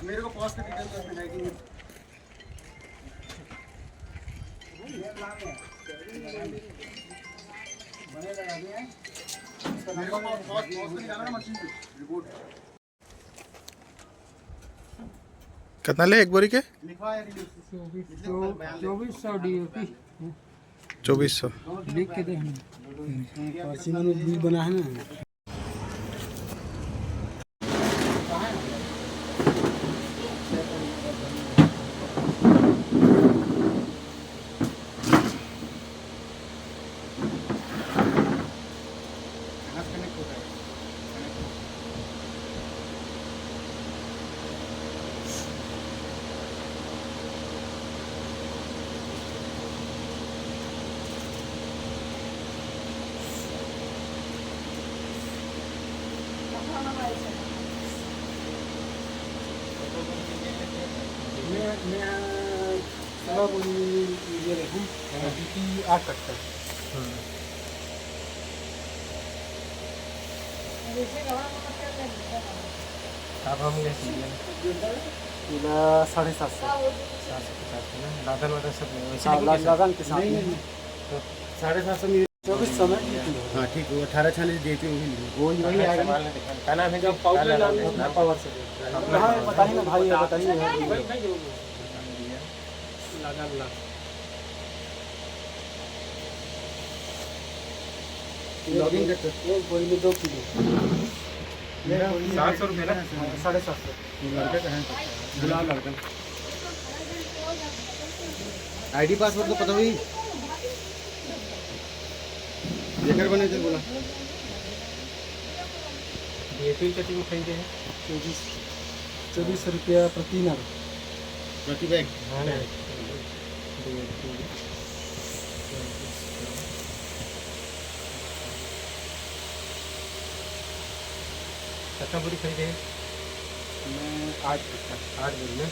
मेरे को पॉज करके डिटेल में है कि नहीं बनेगा अभी है मेरे को पॉज करके जाना ना मशीन पे रिपोर्ट कितना ले एक बोरी के लिखा है 2400 DOP 2400 लिख के दे पर्ची में बिल बना है ना। मैं सवा बोली ये देखूँ DP 8 कट्टा अब हम ये पूरा 750 लादन वादन सब लादन के साथ तो 750 में 2400 में हाँ ठीक है 1840 देती होगी वही आएगा। क्या नाम है जब पावर से बताइए ना भाई बताइए लॉगिंग करते एक बोरी में 2 किलो 700 रुपये ना 750 लड़का कहाँ है बुला लड़का आईडी पासवर्ड तो पता हुई लेकर बने थे बोला DAP कटिंग खरीदे हैं 2400 रुपया प्रति नग प्रति बैग हाँ ना कितना बोरी खरीदे हैं मैं 8 कट्टा 8 बोरी में